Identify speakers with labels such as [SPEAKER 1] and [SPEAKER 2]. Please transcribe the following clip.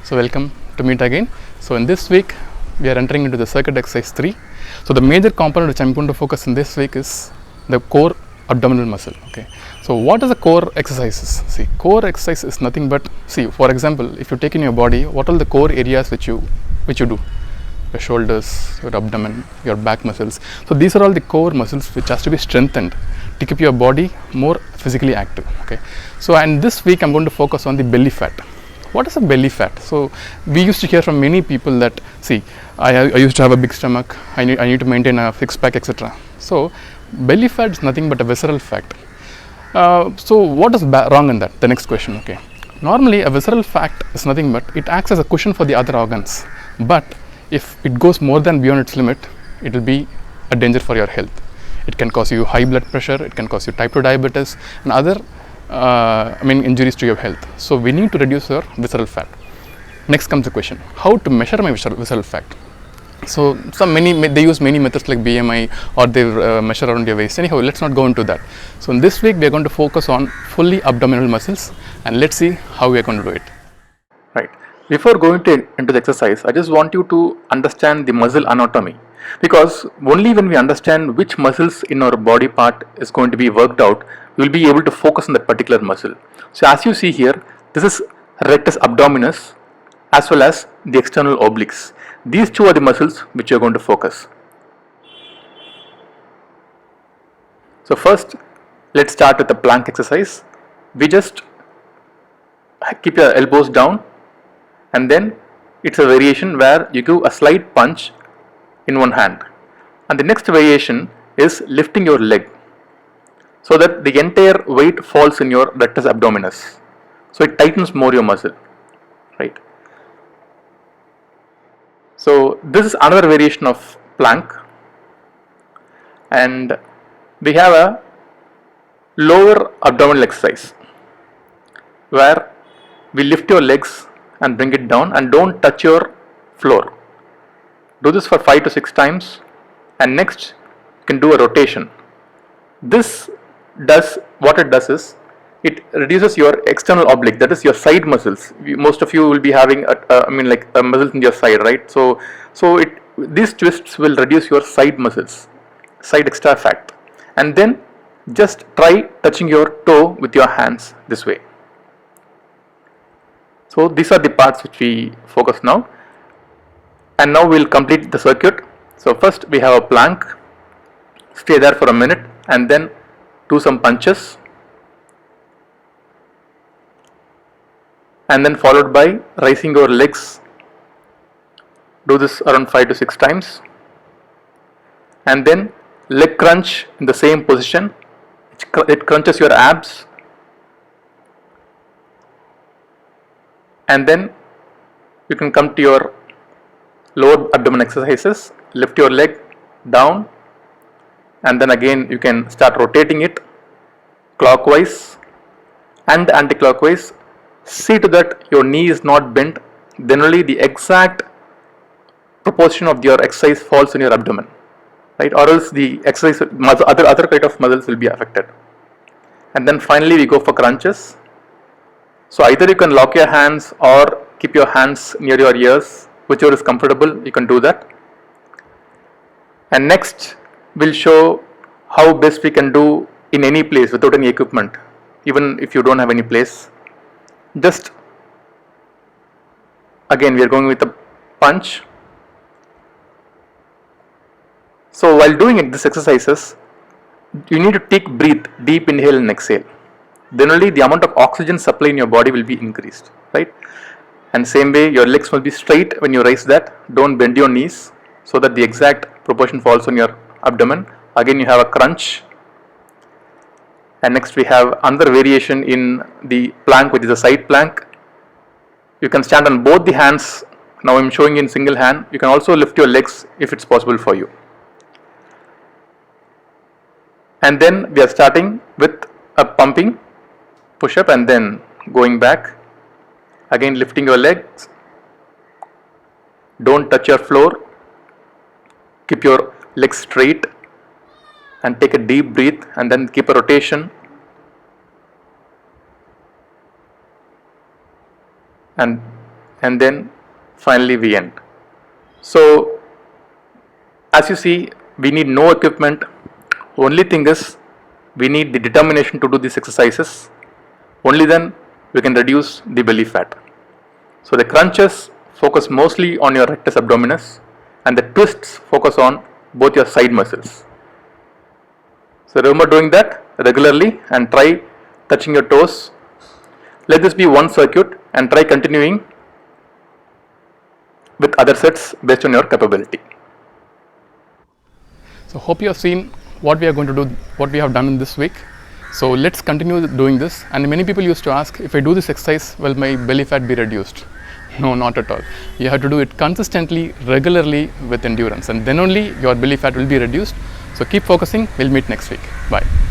[SPEAKER 1] So welcome to meet again. So in this week we are entering into the circuit exercise 3. So the major component which I am going to focus in this week is the core abdominal muscle. Okay. So what is the core exercises? See, core exercise is nothing but, see, for example, if you take in your body, what are the core areas which you do? Your shoulders, your abdomen, your back muscles. So these are all the core muscles which has to be strengthened to keep your body more physically active. Okay. So and this week I'm going to focus on the belly fat. What is a belly fat? So we used to hear from many people that, see, I used to have a big stomach, I need to maintain a six pack, etc. So belly fat is nothing but a visceral fat. So what is wrong in that? The next question. Okay. Normally a visceral fat is nothing but it acts as a cushion for the other organs. But if it goes more than beyond its limit, it will be a danger for your health. It can cause you high blood pressure, it can cause you type 2 diabetes and other injuries to your health. So we need to reduce your visceral fat. Next comes the question, how to measure my visceral fat? So they use many methods like BMI, or they measure around your waist. Anyhow, let's not go into that. So in this week we are going to focus on fully abdominal muscles, and let's see how we are going to do it. Right. Before going into the exercise, I just want you to understand the muscle anatomy, because only when we understand which muscles in our body part is going to be worked out, we will be able to focus on that particular muscle. So as you see here, this is rectus abdominis as well as the external obliques. These two are the muscles which you are going to focus. So first, let's start with the plank exercise. We just keep your elbows down, and then it's a variation where you give a slight punch in one hand, and the next variation is lifting your leg so that the entire weight falls in your rectus abdominis, so it tightens more your muscle, right? So this is another variation of plank, and we have a lower abdominal exercise where we lift your legs and bring it down and don't touch your floor. Do this for 5 to 6 times, and next you can do a rotation. This does, what it does is it reduces your external oblique, that is your side muscles. Most of you will be having muscles in your side, right? So these twists will reduce your side muscles, side extra fat, and then just try touching your toe with your hands this way. So these are the parts which we focus now, and now we'll complete the circuit. So first we have a plank, stay there for a minute and then do some punches, and then followed by raising your legs. Do this around 5 to 6 times, and then leg crunch in the same position. It crunches your abs, and then you can come to your lower abdomen exercises. Lift your leg down, and then again you can start rotating it clockwise and anti-clockwise. See to that your knee is not bent, then only the exact proportion of your exercise falls in your abdomen, right? Or else the exercise other kind of muscles will be affected. And then finally we go for crunches. So either you can lock your hands or keep your hands near your ears, whichever is comfortable, you can do that. And next we'll show how best we can do in any place without any equipment, even if you don't have any place. Just again we are going with a punch. So while doing these exercises, you need to take deep inhale and exhale. Then only the amount of oxygen supply in your body will be increased, right? And same way your legs must be straight when you raise that. Don't bend your knees so that the exact proportion falls on your abdomen. Again you have a crunch, and next we have another variation in the plank, which is a side plank. You can stand on both the hands. Now I am showing in single hand. You can also lift your legs if it's possible for you. And then we are starting with a pumping push up and then going back. Again lifting your legs. Don't touch your floor. Keep your legs straight and take a deep breath, and then keep a rotation. And and then finally we end. So as you see, we need no equipment. Only thing is we need the determination to do these exercises. Only then we can reduce the belly fat. So the crunches focus mostly on your rectus abdominis, and the twists focus on both your side muscles. So remember doing that regularly and try touching your toes. Let this be one circuit and try continuing with other sets based on your capability. So hope you have seen what we are going to do, what we have done in this week. So let's continue doing this. And many people used to ask, if I do this exercise, will my belly fat be reduced? No, not at all. You have to do it consistently, regularly with endurance, and then only your belly fat will be reduced. So keep focusing. We'll meet next week. Bye.